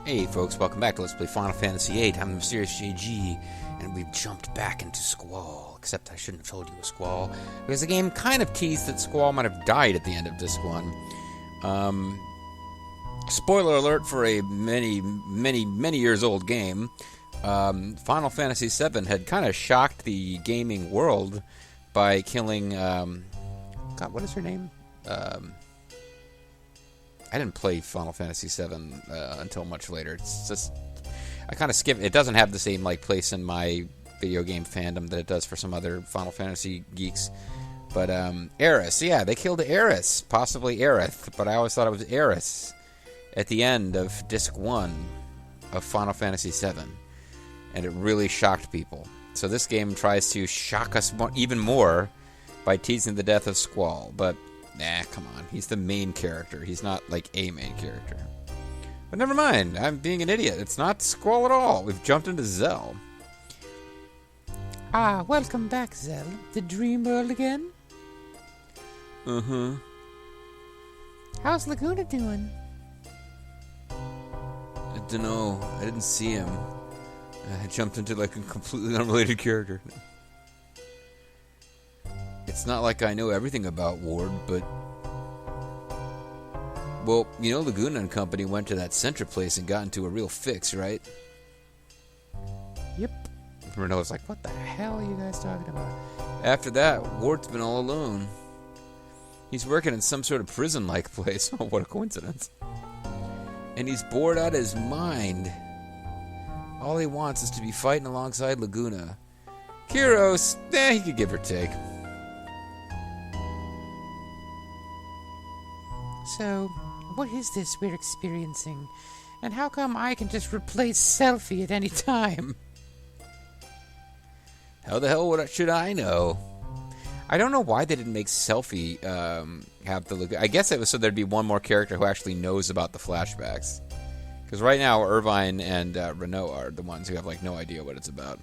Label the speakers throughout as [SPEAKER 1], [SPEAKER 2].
[SPEAKER 1] Hey folks, welcome back to Let's Play Final Fantasy VIII. I'm the Mysterious JG, and we've jumped back into Squall. Except I shouldn't have told you a Squall, because the game kind of teased that Squall might have died at the end of Disc 1. Spoiler alert for a many years old game. Final Fantasy VII had kind of shocked the gaming world by killing, God, what is her name? I didn't play Final Fantasy VII until much later. It's just, I kind of skip. It doesn't have the same place in my video game fandom that it does for some other Final Fantasy geeks. But Aerith, yeah, they killed Aerith, possibly Aerith, but I always thought it was Aerith at the end of Disc 1 of Final Fantasy VII, and it really shocked people. So this game tries to shock us even more by teasing the death of Squall, but nah, come on. He's the main character. He's not like a main character. But never mind. I'm being an idiot. It's not Squall at all. We've jumped into Zell.
[SPEAKER 2] Ah, welcome back, Zell. The dream world again?
[SPEAKER 1] Uh-huh.
[SPEAKER 2] How's Laguna doing?
[SPEAKER 1] I don't know. I didn't see him. I jumped into like a completely unrelated character. It's not like I know everything about Ward, but... Well, you know Laguna and company went to that Centra place and got into a real fix, right?
[SPEAKER 2] Yep.
[SPEAKER 1] Renault's like,
[SPEAKER 2] What the hell are you guys talking about?
[SPEAKER 1] after that, Ward's been all alone. He's working in some sort of prison-like place. Oh, what a coincidence. And he's bored out of his mind. All he wants is to be fighting alongside Laguna. Kyros, he could give or take.
[SPEAKER 2] So, what is this we're experiencing? And how come I can just replace Selfie at any time?
[SPEAKER 1] How the hell should I know? I don't know why they didn't make Selfie have the Laguna. I guess it was so there'd be one more character who actually knows about the flashbacks. Because right now, Irvine and Renault are the ones who have no idea what it's about.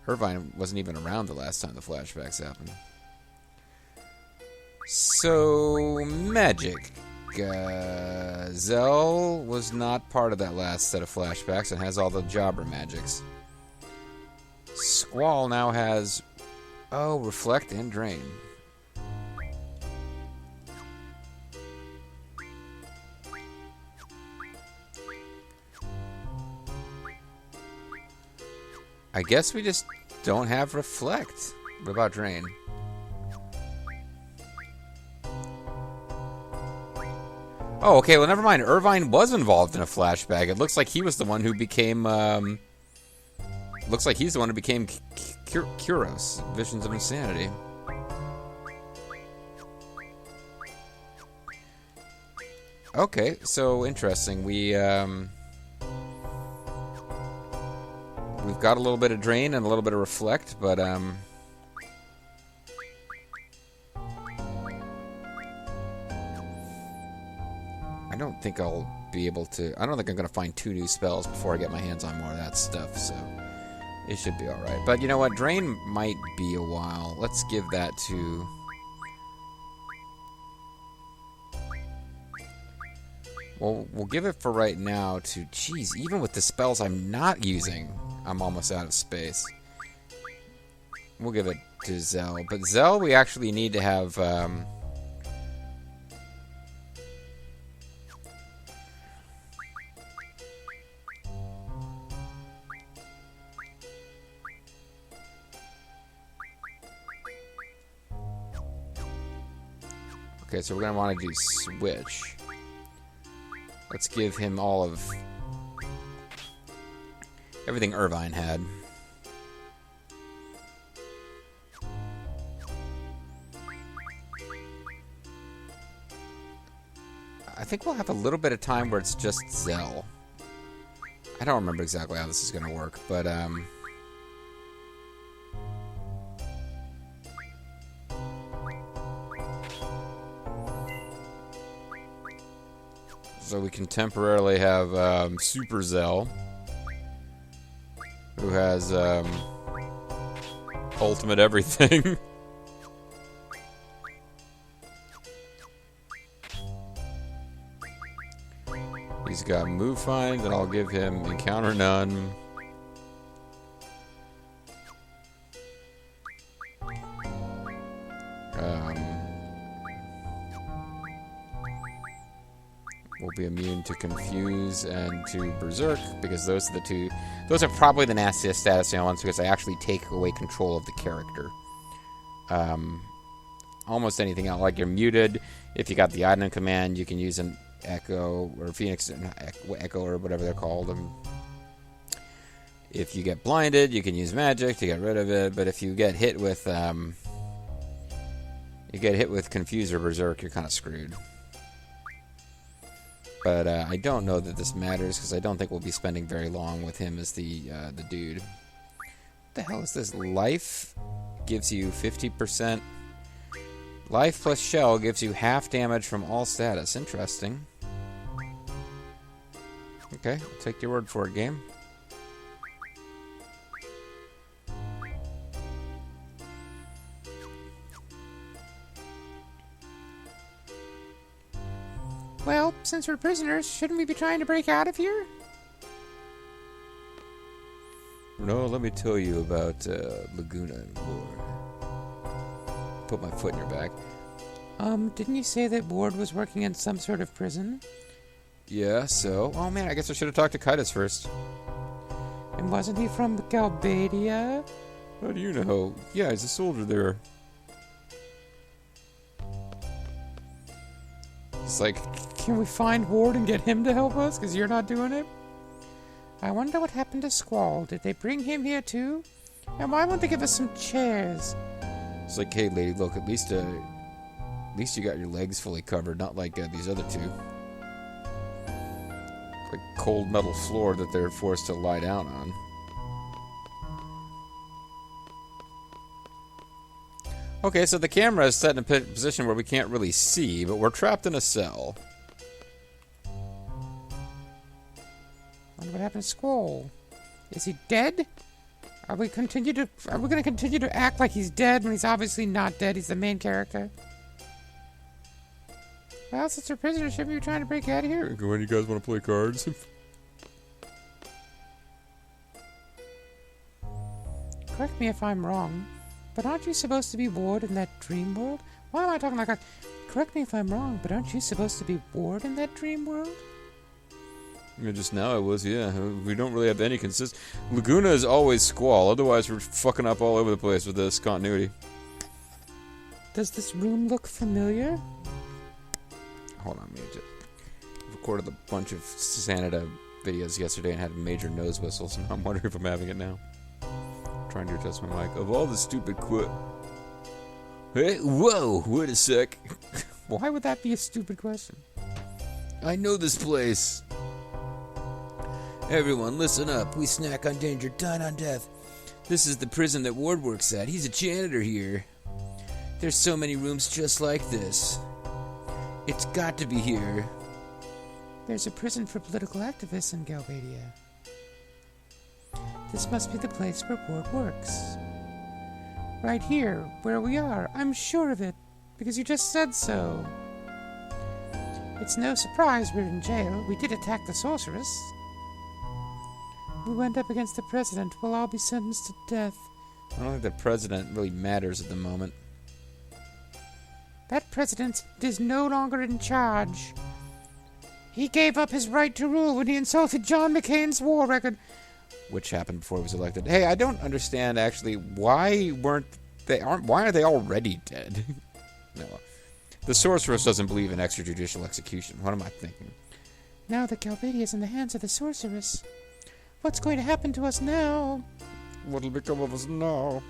[SPEAKER 1] Irvine wasn't even around the last time the flashbacks happened. So, magic. Zell was not part of that last set of flashbacks and has all the jobber magics. Squall now has, reflect and drain. I guess we just don't have reflect. What about drain? Oh, okay, well, never mind. Irvine was involved in a flashback. It looks like he was the one who became, looks like he's the one who became Kyros, Visions of Insanity. Okay, so interesting. We've got a little bit of drain and a little bit of reflect, but, I don't think I'll be able to... I don't think I'm going to find 2 new spells before I get my hands on more of that stuff, so it should be alright. But you know what? Drain might be a while. Let's give that to... Well, we'll give it for right now to... Jeez, even with the spells I'm not using, I'm almost out of space. We'll give it to Zell. But Zell, we actually need to have... Okay, so we're going to want to do switch. Let's give him all of everything Irvine had. I think we'll have a little bit of time where it's just Zell. I don't remember exactly how this is going to work, but so we can temporarily have Super Zell, who has ultimate everything. He's got move find, and I'll give him encounter none. Will be immune to confuse and to berserk, because those are the two. Those are probably the nastiest status ones because they actually take away control of the character. Almost anything else, like you're muted. If you got the item command, you can use an Echo or Phoenix Echo or whatever they're called. If you get blinded, you can use magic to get rid of it. But if you get hit with confuse or berserk, you're kind of screwed. But I don't know that this matters because I don't think we'll be spending very long with him as the dude. What the hell is this? Life gives you 50%. Life plus shell gives you half damage from all status. Interesting. Okay, I'll take your word for it, game.
[SPEAKER 2] Well, since we're prisoners, shouldn't we be trying to break out of here?
[SPEAKER 1] No, let me tell you about Laguna and Ward. Put my foot in your back.
[SPEAKER 2] Didn't you say that Ward was working in some sort of prison?
[SPEAKER 1] Yeah, so... Oh man, I guess I should have talked to Kitus first.
[SPEAKER 2] And wasn't he from Galbadia?
[SPEAKER 1] How do you know? Yeah, he's a soldier there. He's like...
[SPEAKER 2] Can we find Ward and get him to help us? Because you're not doing it? I wonder what happened to Squall. Did they bring him here too? And why won't they give us some chairs?
[SPEAKER 1] It's like, hey lady, look, at least you got your legs fully covered, not like these other two. Like cold metal floor that they're forced to lie down on. Okay, so the camera is set in a position where we can't really see, but we're trapped in a cell.
[SPEAKER 2] Wonder what happened to Squall? Is he dead? Are we going to continue to act like he's dead when he's obviously not dead? He's the main character. Well, since we're prisoners, shouldn't we be trying to break out of here?
[SPEAKER 1] When you guys want to play cards?
[SPEAKER 2] Correct me if I'm wrong, but aren't you supposed to be Ward in that dream world? Why am I talking like that? Correct me if I'm wrong, but aren't you supposed to be Ward in that dream world?
[SPEAKER 1] Yeah, just now I was, yeah. We don't really have any consist. Laguna is always Squall, otherwise we're fucking up all over the place with this continuity.
[SPEAKER 2] Does this room look familiar?
[SPEAKER 1] Hold on, man. I recorded a bunch of Sanada videos yesterday and had major nose whistles, and I'm wondering if I'm having it now. I'm trying to adjust my mic. Of all the stupid Hey, whoa, wait a sec.
[SPEAKER 2] Why would that be a stupid question?
[SPEAKER 1] I know this place. Everyone, listen up. We snack on danger, dine on death. This is the prison that Ward works at. He's a janitor here. There's so many rooms just like this. It's got to be here.
[SPEAKER 2] There's a prison for political activists in Galbadia. This must be the place where Ward works. Right here, where we are. I'm sure of it, because you just said so. It's no surprise we're in jail. We did attack the sorceress. We went up against the president. We'll all be sentenced to death.
[SPEAKER 1] I don't think the president really matters at the moment.
[SPEAKER 2] That president is no longer in charge. He gave up his right to rule when he insulted John McCain's war record.
[SPEAKER 1] Which happened before he was elected. Hey, I don't understand actually why aren't they already dead? No. The sorceress doesn't believe in extrajudicial execution. What am I thinking?
[SPEAKER 2] Now that Galbadia is in the hands of the sorceress, what's going to happen to us now?
[SPEAKER 1] What'll become of us now?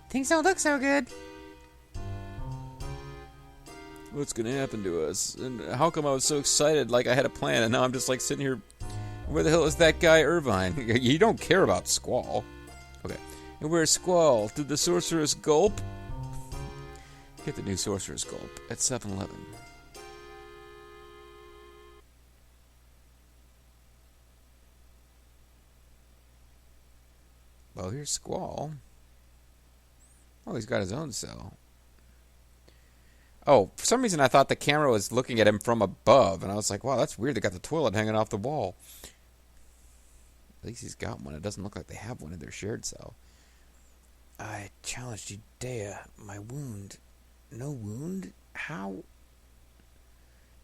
[SPEAKER 2] Things don't look so good.
[SPEAKER 1] What's gonna happen to us? And how come I was so excited, like I had a plan, and now I'm just like sitting here. Where the hell is that guy Irvine? You don't care about Squall. Okay. And where's Squall? Did the sorceress gulp? Get the new sorceress gulp at 7-Eleven. Well, here's Squall. Oh, he's got his own cell. Oh, for some reason I thought the camera was looking at him from above, and I was like, wow, that's weird. They got the toilet hanging off the wall. At least he's got one. It doesn't look like they have one in their shared cell. I challenged Judea. My wound. No wound? How?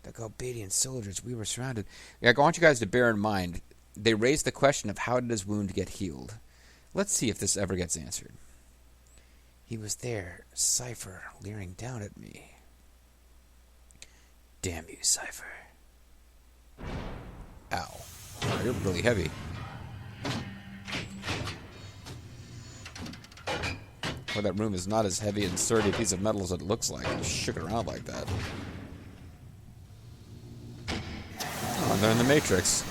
[SPEAKER 1] The Galbadian soldiers. We were surrounded. Yeah, I want you guys to bear in mind, they raised the question of how did his wound get healed. Let's see if this ever gets answered. He was there, Cypher, leering down at me. Damn you, Cypher. Ow. Oh, you're really heavy. Well, that room is not as heavy and sturdy a piece of metal as it looks like. It just shook around like that. Oh, they're in the Matrix.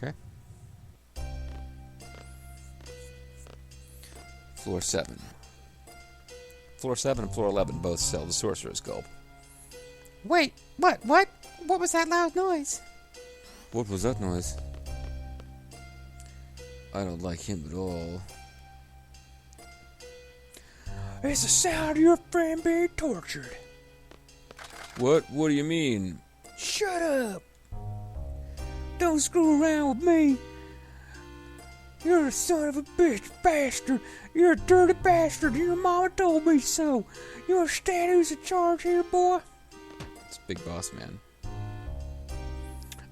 [SPEAKER 1] Okay. Floor 7. Floor 7 and Floor 11 both sell the Sorcerer's Gulp.
[SPEAKER 2] Wait, what? What was that loud noise?
[SPEAKER 1] What was that noise? I don't like him at all.
[SPEAKER 2] It's the sound of your friend being tortured.
[SPEAKER 1] What? What do you mean?
[SPEAKER 2] Shut up! Don't screw around with me. You're a son of a bitch, bastard. You're a dirty bastard. Your mama told me so. You understand who's in charge here, boy?
[SPEAKER 1] It's Big Boss Man.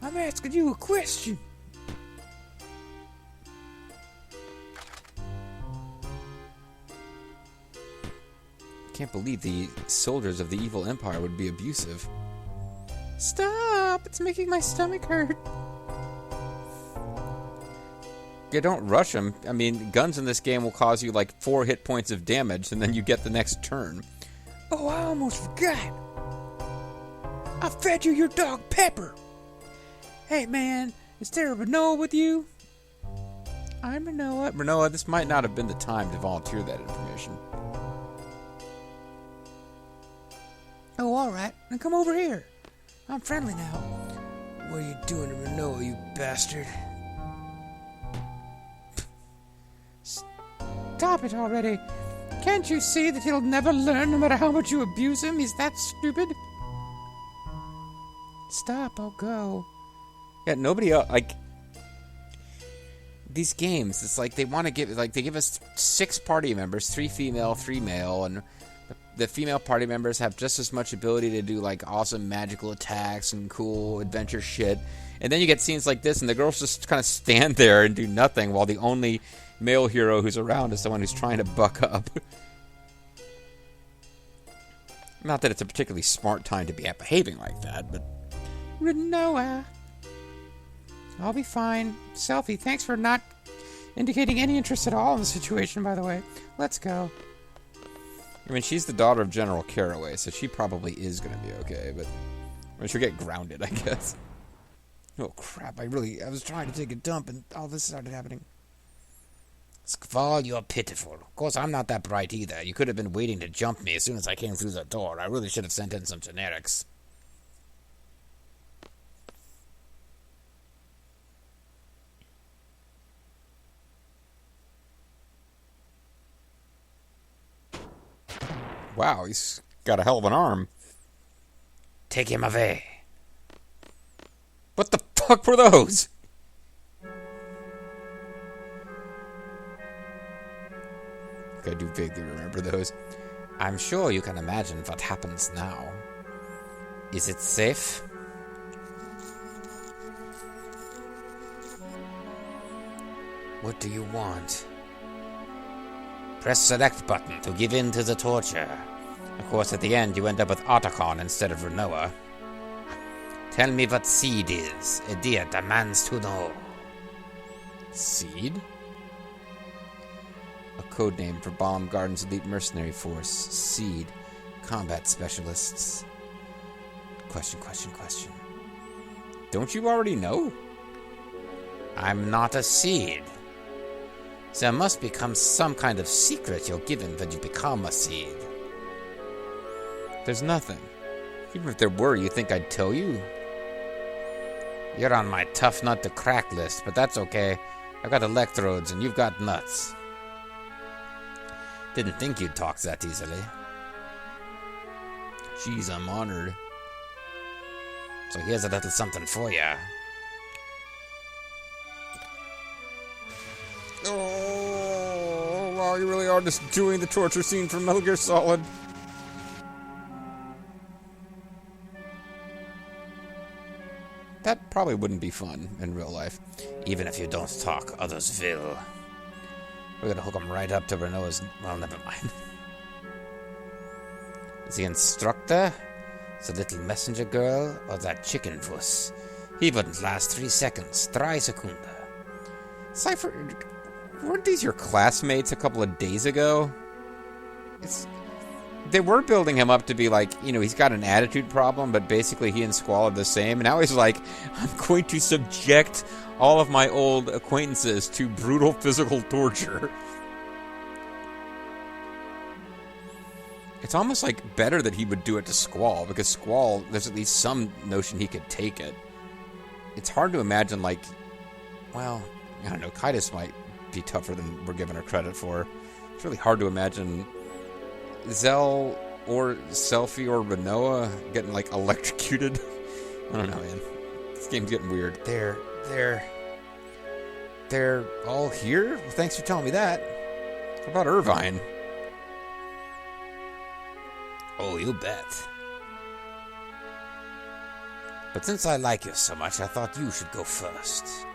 [SPEAKER 2] I'm asking you a question.
[SPEAKER 1] Can't believe the soldiers of the evil empire would be abusive.
[SPEAKER 2] Stop! It's making my stomach hurt.
[SPEAKER 1] Yeah, don't rush them. I mean, guns in this game will cause you like 4 hit points of damage, and then you get the next turn.
[SPEAKER 2] Oh, I almost forgot. I fed you your dog Pepper. Hey, man, is there a Renoa with you? I'm Renoa.
[SPEAKER 1] Renoa, this might not have been the time to volunteer that information.
[SPEAKER 2] Oh, all right. Then come over here. I'm friendly now.
[SPEAKER 3] What are you doing to Renoa, you bastard?
[SPEAKER 2] Stop it already. Can't you see that he'll never learn no matter how much you abuse him? He's that stupid. Stop, I'll go.
[SPEAKER 1] Yeah, nobody else, like, these games, it's like they want to give, like, they give us 6 party members, 3 female, 3 male, and the female party members have just as much ability to do, like, awesome magical attacks and cool adventure shit. And then you get scenes like this, and the girls just kind of stand there and do nothing, while the only male hero who's around is someone who's trying to buck up. Not that it's a particularly smart time to be behaving like that, but...
[SPEAKER 2] Renoa. I'll be fine. Selfie, thanks for not indicating any interest at all in the situation, by the way. Let's go.
[SPEAKER 1] I mean, she's the daughter of General Caraway, so she probably is going to be okay, but... I mean, she'll get grounded, I guess. Oh, crap, I was trying to take a dump, and all this started happening.
[SPEAKER 3] Skval, you're pitiful. Of course, I'm not that bright either. You could have been waiting to jump me as soon as I came through the door. I really should have sent in some generics.
[SPEAKER 1] Wow, he's got a hell of an arm.
[SPEAKER 3] Take him away.
[SPEAKER 1] What the fuck were those? I do vaguely remember those.
[SPEAKER 3] I'm sure you can imagine what happens now. Is it safe? What do you want? Press select button to give in to the torture. Of course, at the end, you end up with Otacon instead of Renoa. Tell me what seed is. Edea demands to know.
[SPEAKER 1] Seed? A code name for Baumgarten's elite mercenary force. Seed. Combat specialists. Question. Don't you already know?
[SPEAKER 3] I'm not a seed. There must become some kind of secret you're given when you become a seed.
[SPEAKER 1] There's nothing. Even if there were, you think I'd tell you?
[SPEAKER 3] You're on my tough nut to crack list, but that's okay. I've got electrodes and you've got nuts. Didn't think you'd talk that easily.
[SPEAKER 1] Jeez, I'm honored.
[SPEAKER 3] So here's a little something for ya.
[SPEAKER 1] Oh, wow, you really are just doing the torture scene from Metal Gear Solid. That probably wouldn't be fun in real life.
[SPEAKER 3] Even if you don't talk, others will. We're gonna hook him right up to Renoa's... Well, never mind. The instructor? The little messenger girl? Or that chicken fuss? He wouldn't last 3 seconds. 3 secunda.
[SPEAKER 1] Cypher, weren't these your classmates a couple of days ago? They were building him up to be like, you know, he's got an attitude problem, but basically he and Squall are the same. And now he's like, I'm going to subject all of my old acquaintances to brutal physical torture. It's almost like better that he would do it to Squall, because Squall, there's at least some notion he could take it. It's hard to imagine, like, well, I don't know, Kaitis might be tougher than we're giving her credit for. It's really hard to imagine Zell or Selphie or Renoa getting, like, electrocuted. I don't know, man. This game's getting weird. They're all here? Well, thanks for telling me that. What about Irvine?
[SPEAKER 3] Oh, you bet. But since I like you so much, I thought you should go first.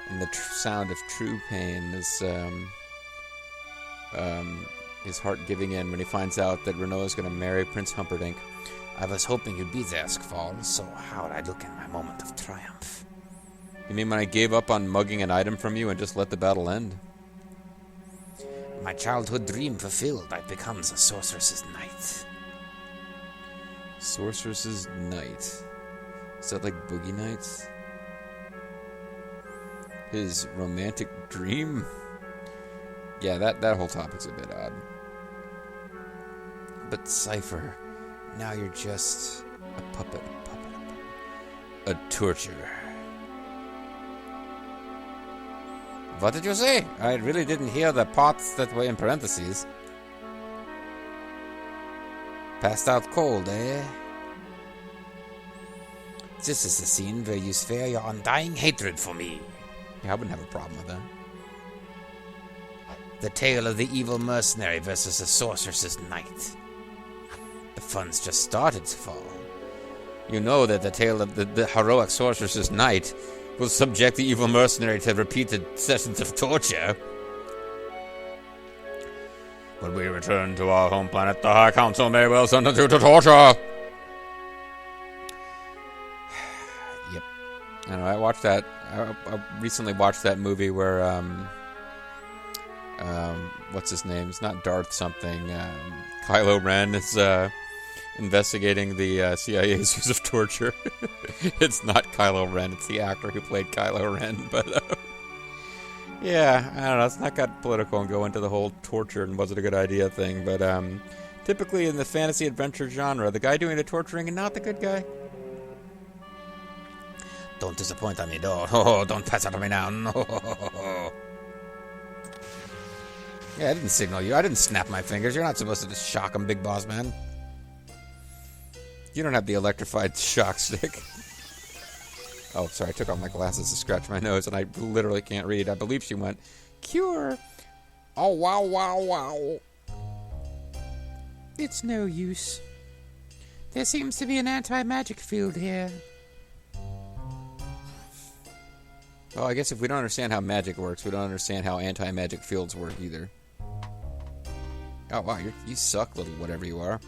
[SPEAKER 1] And the sound of true pain is his heart giving in when he finds out that Renoa's going to marry Prince Humperdinck.
[SPEAKER 3] I was hoping you'd be there, Squall, so how would I look in my moment of triumph?
[SPEAKER 1] You mean when I gave up on mugging an item from you and just let the battle end?
[SPEAKER 3] My childhood dream fulfilled. I've become the Sorceress's Knight.
[SPEAKER 1] Sorceress's Knight? Is that like Boogie Nights? His romantic dream? Yeah, that whole topic's a bit odd. But Cypher, now you're just a puppet. A torturer.
[SPEAKER 3] What did you say? I really didn't hear the parts that were in parentheses. Passed out cold, eh? This is the scene where you swear your undying hatred for me.
[SPEAKER 1] Yeah, I wouldn't have a problem with that.
[SPEAKER 3] The tale of the evil mercenary versus the sorceress's knight. The fun's just started to fall. You know that the tale of the heroic sorceress's knight will subject the evil mercenary to repeated sessions of torture. When we return to our home planet, the High Council may well sentence you to torture.
[SPEAKER 1] Yep. I don't know, I watched that. I recently watched that movie where, what's his name? It's not Darth something. Kylo Ren is, investigating the CIA's use of torture. It's not Kylo Ren, it's the actor who played Kylo Ren, but yeah, I don't know, let's not get political and go into the whole torture and was it a good idea thing, but typically in the fantasy adventure genre, the guy doing the torturing is not the good guy.
[SPEAKER 3] Don't disappoint me, though. Oh, don't pass it on me now. No.
[SPEAKER 1] Yeah, I didn't signal you. I didn't snap my fingers. You're not supposed to just shock him, big boss man. You don't have the electrified shock stick. Oh, sorry, I took off my glasses to scratch my nose, and I literally can't read. I believe she went, cure. Oh, wow, wow, wow.
[SPEAKER 2] It's no use. There seems to be an anti-magic field here.
[SPEAKER 1] Well, I guess if we don't understand how magic works, we don't understand how anti-magic fields work either. Oh, wow, you suck, little whatever you are.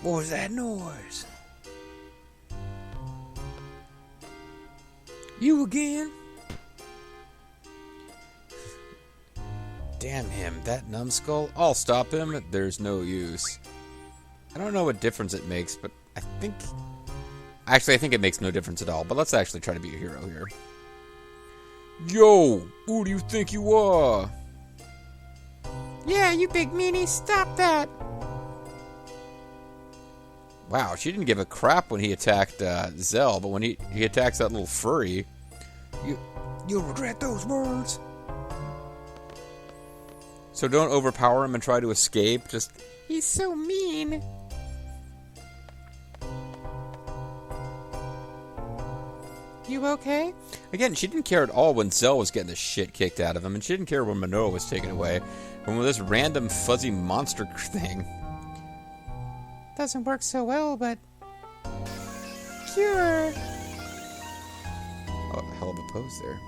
[SPEAKER 3] What was that noise?
[SPEAKER 2] You again?
[SPEAKER 1] Damn him, that numbskull. I'll stop him. There's no use. I don't know what difference it makes, but I think... Actually, I think it makes no difference at all, but let's actually try to be a hero here. Yo, who do you think you are?
[SPEAKER 2] Yeah, you big meanie, stop that!
[SPEAKER 1] Wow, she didn't give a crap when he attacked Zell, but when he attacks that little furry, you'll regret those words. So don't overpower him and try to escape. Just,
[SPEAKER 2] He's so mean. You okay?
[SPEAKER 1] again, she didn't care at all when Zell was getting the shit kicked out of him, and she didn't care when Manoa was taken away. And with this random fuzzy monster thing.
[SPEAKER 2] Doesn't work so well, but... Cure!
[SPEAKER 1] Oh, hell of a pose there.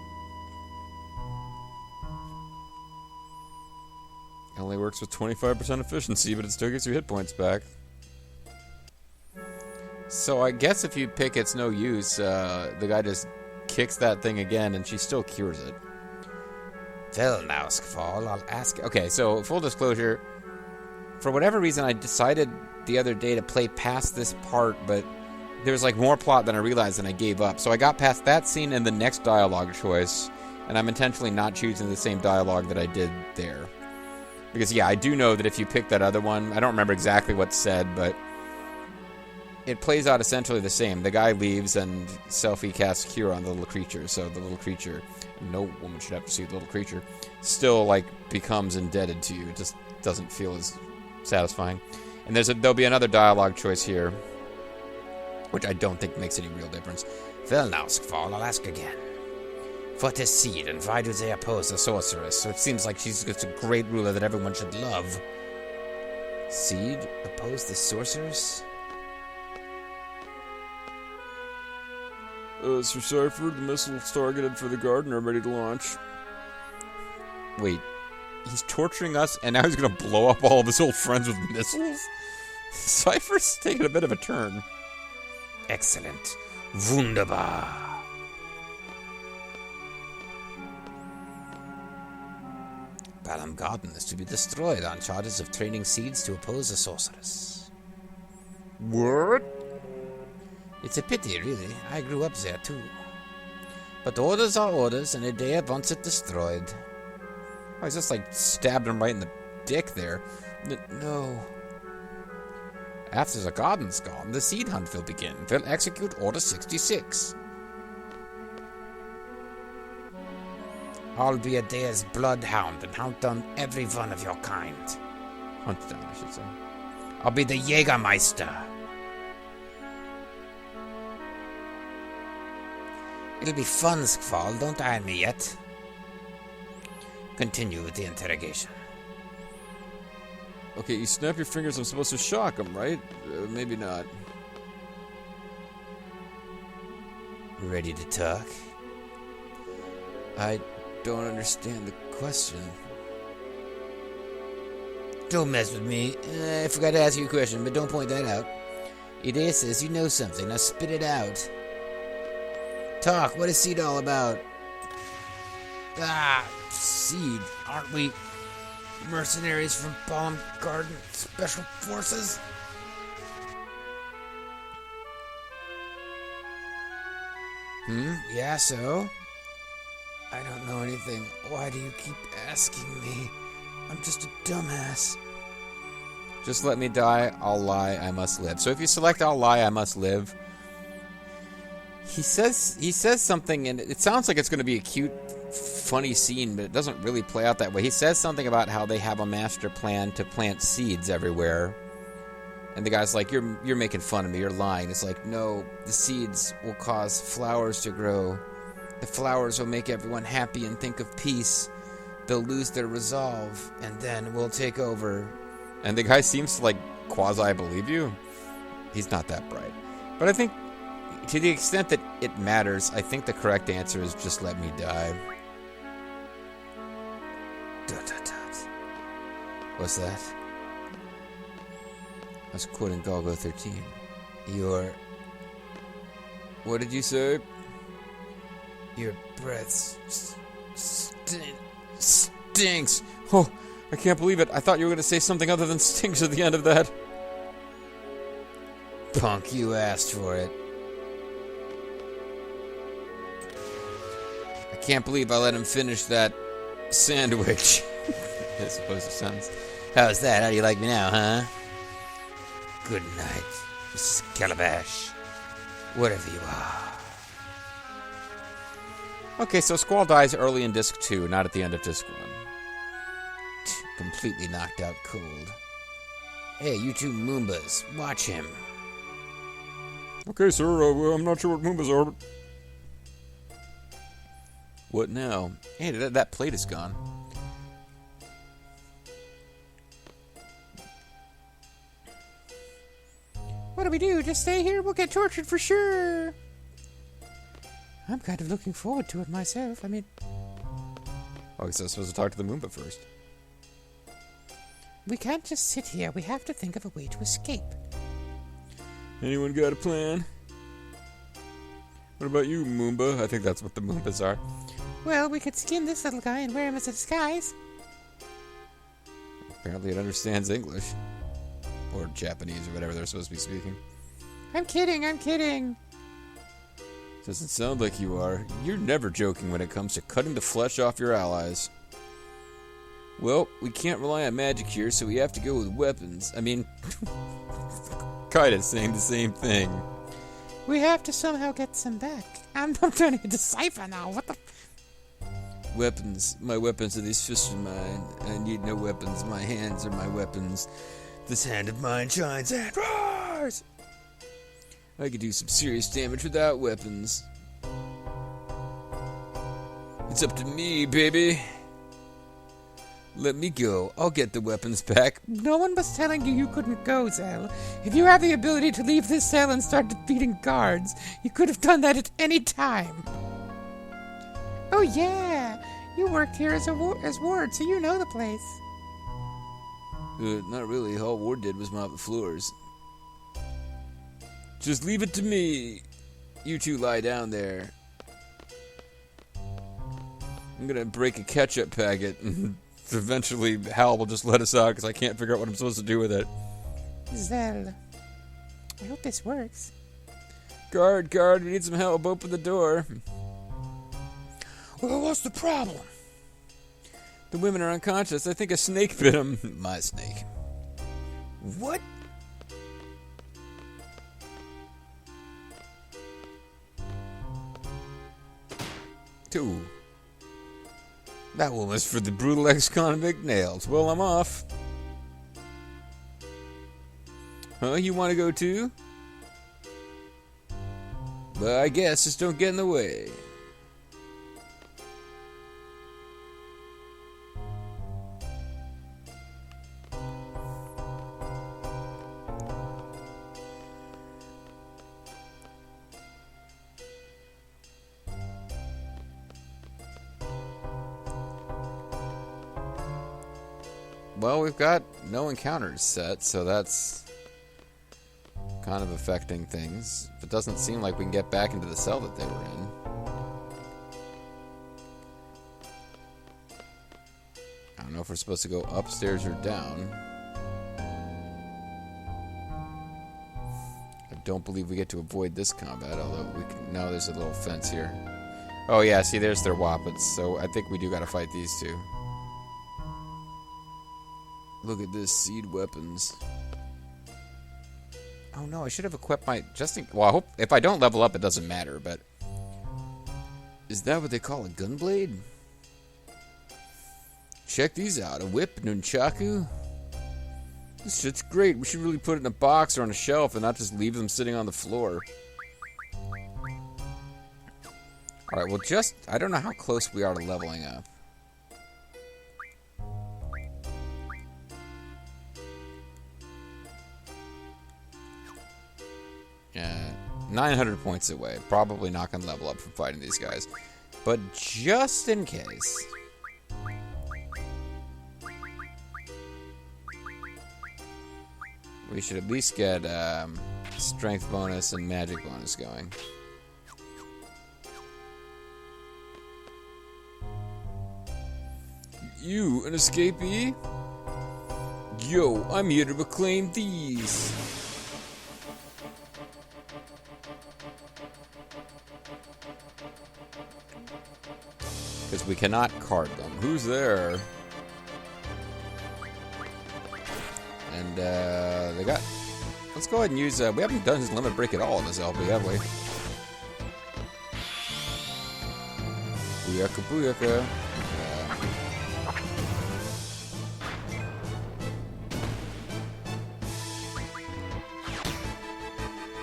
[SPEAKER 1] It only works with 25% efficiency, but it still gives you hit points back. So I guess if you pick It's No Use, the guy just kicks that thing again, and she still cures it.
[SPEAKER 3] Well, now, Skfall, I'll ask...
[SPEAKER 1] Okay, so full disclosure, for whatever reason, I decided the other day to play past this part, but there was like more plot than I realized, and I gave up. So I got past that scene and the next dialogue choice, and I'm intentionally not choosing the same dialogue that I did there. Because, yeah, I do know that if you pick that other one, I don't remember exactly what's said, but it plays out essentially the same. The guy leaves, and Selphie casts Cure on the little creature, so the little creature, no woman should have to see the little creature, still, like, becomes indebted to you. It just doesn't feel as satisfying. And there'll be another dialogue choice here, which I don't think makes any real difference.
[SPEAKER 3] Well, now, Skfall, I'll ask again. What is Seed, and why do they oppose the sorceress? So it seems like she's just a great ruler that everyone should love.
[SPEAKER 1] Seed oppose the sorceress? Sir Cypher, the missile's targeted for the garden are ready to launch. Wait, he's torturing us, and now he's gonna blow up all of his old friends with missiles? Cypher's taking a bit of a turn.
[SPEAKER 3] Excellent. Wunderbar. Balam Garden is to be destroyed on charges of training Seeds to oppose the sorceress.
[SPEAKER 1] What?
[SPEAKER 3] It's a pity, really. I grew up there, too. But orders are orders, and Idea wants it destroyed.
[SPEAKER 1] I just, like, stabbed him right in the dick there. No. After the garden's gone, the seed hunt will begin. We'll execute Order 66.
[SPEAKER 3] I'll be Idea's bloodhound and hunt down every one of your kind.
[SPEAKER 1] Hunt down, I should say.
[SPEAKER 3] I'll be the Jägermeister. It'll be fun, Skfall. Don't iron me yet. Continue with the interrogation.
[SPEAKER 1] Okay, you snap your fingers, I'm supposed to shock him, right? Maybe not.
[SPEAKER 3] Ready to talk?
[SPEAKER 1] I don't understand the question.
[SPEAKER 3] Don't mess with me. I forgot to ask you a question, but don't point that out. Idea says you know something. Now spit it out. Talk. What is Seed all about? Seed. Aren't we mercenaries from Balam Garden Special Forces? Yeah, so? I don't know anything. Why do you keep asking me? I'm just a dumbass.
[SPEAKER 1] Just let me die, I'll lie, I must live. So if you select I'll lie, I must live, he says something, and it sounds like it's going to be a cute, funny scene, but it doesn't really play out that way. He says something about how they have a master plan to plant seeds everywhere. And the guy's like, you're making fun of me, you're lying. It's like, no, the seeds will cause flowers to grow. The flowers will make everyone happy and think of peace. They'll lose their resolve, and then we'll take over. And the guy seems to, like, quasi-believe you. He's not that bright. But I think, to the extent that it matters, I think the correct answer is just let me die. What's that? I was quoting Golgo 13. What did you say?
[SPEAKER 3] Your breath
[SPEAKER 1] stinks. Oh, I can't believe it. I thought you were going to say something other than stinks at the end of that.
[SPEAKER 3] Punk, you asked for it.
[SPEAKER 1] I can't believe I let him finish that sandwich. I suppose it sounds.
[SPEAKER 3] How's that? How do you like me now, huh? Good night. Calabash, wherever you are.
[SPEAKER 1] Okay, so Squall dies early in Disc 2, not at the end of Disc 1.
[SPEAKER 3] Completely knocked out cold. Hey, you two Moombas, watch him.
[SPEAKER 1] Okay, sir, I'm not sure what Moombas are, but... What now? Hey, that plate is gone.
[SPEAKER 2] What do we do? Just stay here? We'll get tortured for sure. I'm kind of looking forward to it myself. I mean...
[SPEAKER 1] Oh, so I'm supposed to talk to the Moomba first.
[SPEAKER 2] We can't just sit here. We have to think of a way to escape.
[SPEAKER 1] Anyone got a plan? What about you, Moomba? I think that's what the Moombas are.
[SPEAKER 2] Well, we could skin this little guy and wear him as a disguise.
[SPEAKER 1] Apparently it understands English. Or Japanese, or whatever they're supposed to be speaking.
[SPEAKER 2] I'm kidding.
[SPEAKER 1] Doesn't sound like you are. You're never joking when it comes to cutting the flesh off your allies. Well, we can't rely on magic here, so we have to go with weapons. I mean, kinda saying the same thing.
[SPEAKER 2] We have to somehow get some back. I'm trying to decipher now. What the...
[SPEAKER 1] Weapons. My weapons are these fists of mine. I need no weapons. My hands are my weapons. This hand of mine shines and roars! I could do some serious damage without weapons. It's up to me, baby. Let me go. I'll get the weapons back.
[SPEAKER 2] No one was telling you couldn't go, Zell. If you have the ability to leave this cell and start defeating guards, you could have done that at any time. Oh yeah, you worked here as ward, so you know the place.
[SPEAKER 1] Not really. All Ward did was mop the floors. Just leave it to me. You two lie down there. I'm gonna break a ketchup packet, and eventually Hal will just let us out because I can't figure out what I'm supposed to do with it.
[SPEAKER 2] Zell, I hope this works.
[SPEAKER 1] Guard, we need some help. Open the door. Well, what's the problem? The women are unconscious. I think a snake bit them. My snake. What? Two. That one was for the brutal ex-convict Nails. Well, I'm off. Huh? You want to go too? But I guess just don't get in the way. Well, we've got no encounters set, so that's kind of affecting things. It doesn't seem like we can get back into the cell that they were in. I don't know if we're supposed to go upstairs or down. I don't believe we get to avoid this combat, although we can... No, there's a little fence here. Oh yeah, see, there's their Wappets, so I think we do gotta fight these two. Look at this, seed weapons. Oh no, I should have equipped my... Well, I hope... If I don't level up, it doesn't matter, but... Is that what they call a gunblade? Check these out. A whip, nunchaku. This shit's great. We should really put it in a box or on a shelf and not just leave them sitting on the floor. Alright, well just... I don't know how close we are to leveling up. 900 points away. Probably not going to level up from fighting these guys. But just in case. We should at least get strength bonus and magic bonus going. You, an escapee? Yo, I'm here to reclaim these. Because we cannot card them. Who's there? And they got Let's go ahead and use... we haven't done his limit break at all in this LP, have we? Booyaka, booyaka.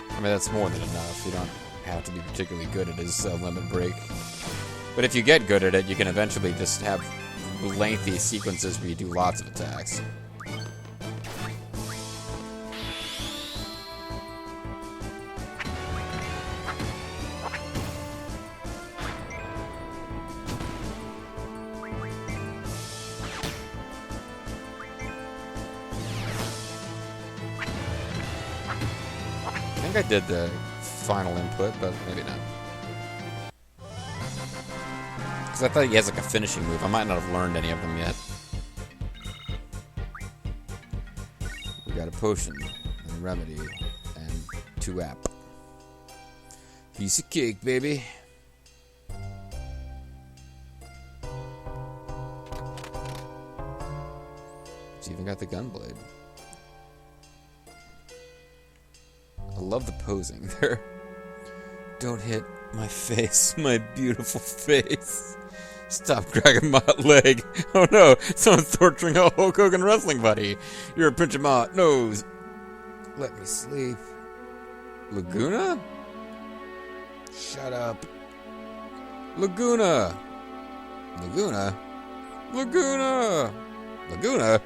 [SPEAKER 1] I mean, that's more than enough. You don't have to be particularly good at his limit break. But if you get good at it, you can eventually just have lengthy sequences where you do lots of attacks. I think I did the final input, but maybe not. Because I thought he has like a finishing move. I might not have learned any of them yet. We got a potion, and remedy, and 2 app. Piece of cake, baby. It's even got the gunblade. I love the posing there. Don't hit my face, my beautiful face. Stop grabbing my leg. Oh no, someone's torturing a Hulk Hogan wrestling buddy. You're a pinch of my nose. Let me sleep. Laguna? Shut up. Laguna. Laguna? Laguna. Laguna?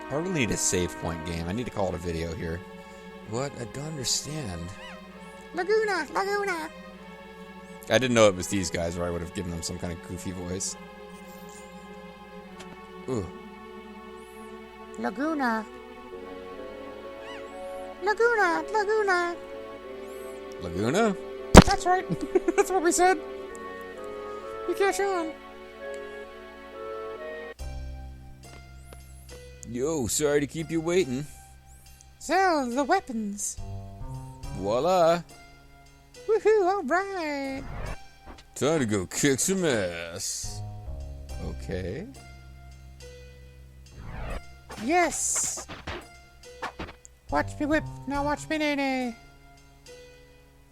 [SPEAKER 1] I really need a save point game. I need to call it a video here. What? I don't understand.
[SPEAKER 2] Laguna! Laguna!
[SPEAKER 1] I didn't know it was these guys, or I would have given them some kind of goofy voice. Ooh.
[SPEAKER 2] Laguna! Laguna! Laguna!
[SPEAKER 1] Laguna?
[SPEAKER 2] That's right. That's what we said. You cash on.
[SPEAKER 1] Yo, sorry to keep you waiting.
[SPEAKER 2] Sell the weapons.
[SPEAKER 1] Voila.
[SPEAKER 2] Woohoo, alright.
[SPEAKER 1] Time to go kick some ass. Okay.
[SPEAKER 2] Yes. Watch me whip, now watch me nay-nay.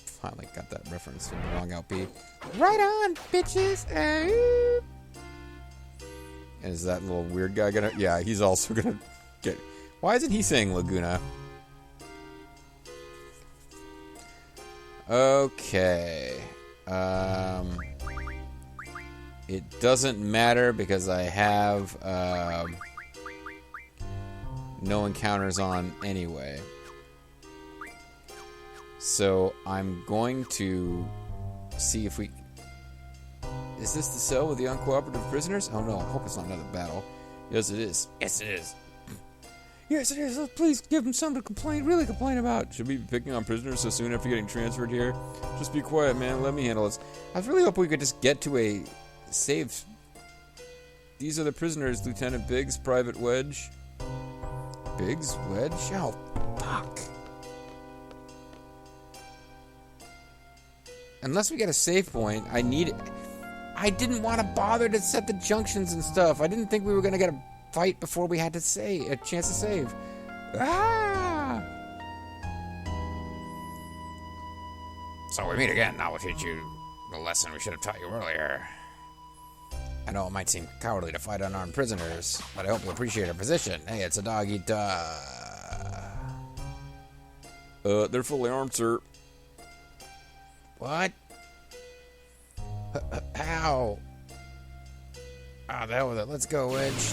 [SPEAKER 1] Finally got that reference from the wrong LP.
[SPEAKER 2] Right on, bitches.
[SPEAKER 1] And is that little weird guy gonna... Yeah, he's also gonna get... Why isn't he saying Laguna? Okay. It doesn't matter because I have no encounters on anyway. So I'm going to see if we... Is this the cell with the uncooperative prisoners? Oh no, I hope it's not another battle. Yes, it is. Yes, it is. Yes, it is. Please give them something to really complain about. Should we be picking on prisoners so soon after getting transferred here? Just be quiet, man. Let me handle this. I really hope we could just get to a save. These are the prisoners, Lieutenant Biggs, Private Wedge. Biggs? Wedge? Oh, fuck. Unless we get a save point, I need it. I didn't want to bother to set the junctions and stuff. I didn't think we were going to get a fight before we had to say a chance to save. Ah!
[SPEAKER 3] So we meet again. Now we'll teach you the lesson we should have taught you earlier. I know it might seem cowardly to fight unarmed prisoners, but I hope you appreciate our position. Hey, it's a dog-eat-dog.
[SPEAKER 1] They're fully armed, sir.
[SPEAKER 3] What? Ow. Ah, the hell with it. Let's go, Wedge.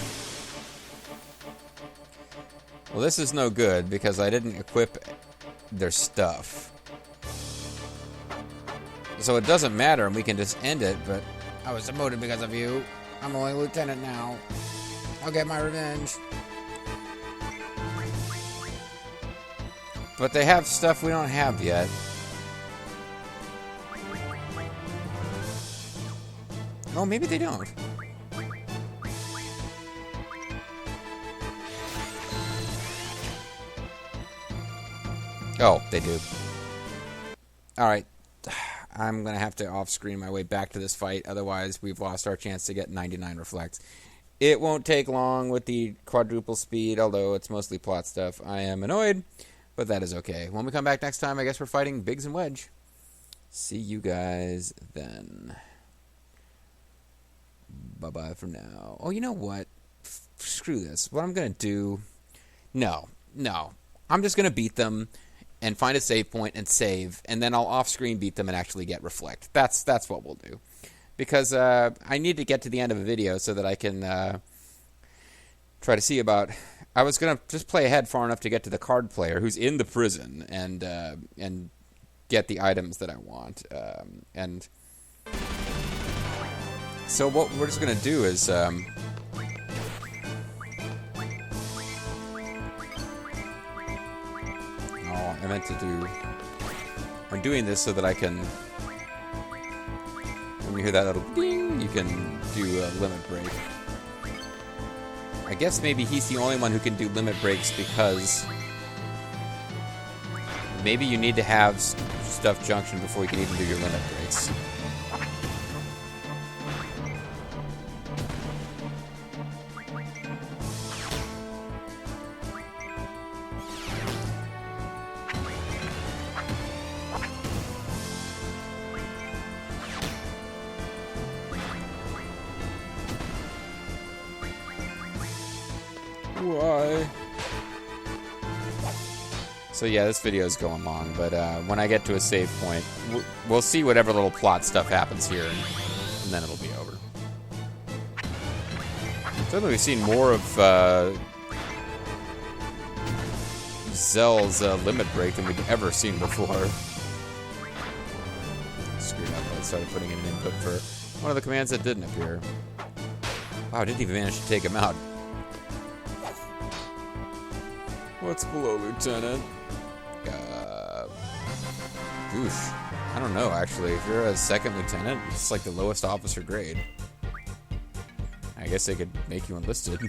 [SPEAKER 1] Well, this is no good because I didn't equip their stuff. So it doesn't matter and we can just end it, but
[SPEAKER 3] I was demoted because of you. I'm only lieutenant now. I'll get my revenge.
[SPEAKER 1] But they have stuff we don't have yet. Oh, maybe they don't. Oh, they do. Alright. I'm going to have to off-screen my way back to this fight. Otherwise, we've lost our chance to get 99 reflects. It won't take long with the quadruple speed, although it's mostly plot stuff. I am annoyed, but that is okay. When we come back next time, I guess we're fighting Biggs and Wedge. See you guys then. Bye-bye for now. Oh, you know what? Screw this. What I'm going to do... No. I'm just going to beat them and find a save point and save, and then I'll off-screen beat them and actually get reflect. That's what we'll do. Because I need to get to the end of a video so that I can try to see about... I was going to just play ahead far enough to get to the card player who's in the prison and get the items that I want. And so what we're just going to do is... I meant to do... I'm doing this so that I can... When you hear that little ding, you can do a limit break. I guess maybe he's the only one who can do limit breaks because... Maybe you need to have Stuff Junction before you can even do your limit breaks. Why? So yeah, this video is going long, but when I get to a save point, we'll see whatever little plot stuff happens here, and then it'll be over. Certainly we've seen more of Zell's limit break than we've ever seen before. Screwed up, I started putting in an input for one of the commands that didn't appear. Wow, I didn't even manage to take him out. What's below, Lieutenant? Oof. I don't know, actually. If you're a second lieutenant, it's like the lowest officer grade. I guess they could make you enlisted.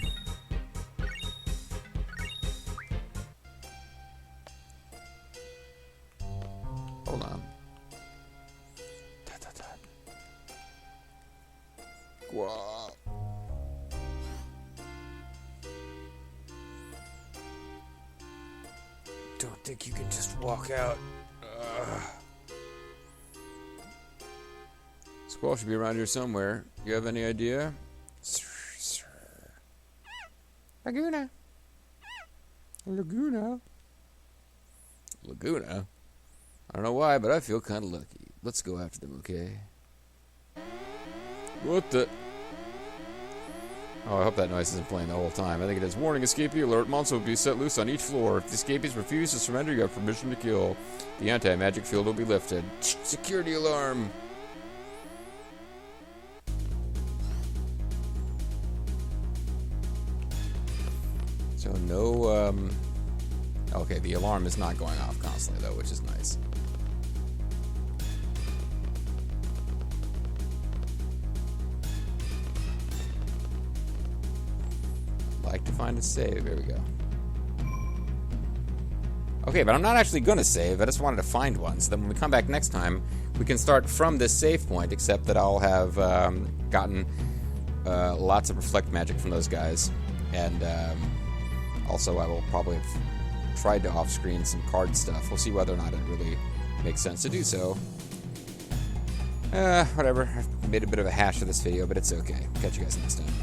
[SPEAKER 1] Hold on. Wow. Don't think you can just walk out. Squall should be around here somewhere. You have any idea?
[SPEAKER 2] Laguna. Laguna.
[SPEAKER 1] Laguna? I don't know why, but I feel kind of lucky. Let's go after them, okay? What the... Oh, I hope that noise isn't playing the whole time. I think it is. Warning, escapee alert. Monster will be set loose on each floor. If the escapees refuse to surrender, you have permission to kill. The anti-magic field will be lifted. Security alarm. So no, okay, the alarm is not going off constantly, though, which is nice. Like to find a save. There we go. Okay, but I'm not actually going to save. I just wanted to find one. So then when we come back next time, we can start from this save point, except that I'll have gotten lots of reflect magic from those guys. And also I will probably have tried to off-screen some card stuff. We'll see whether or not it really makes sense to do so. Whatever. I've made a bit of a hash of this video, but it's okay. Catch you guys next time.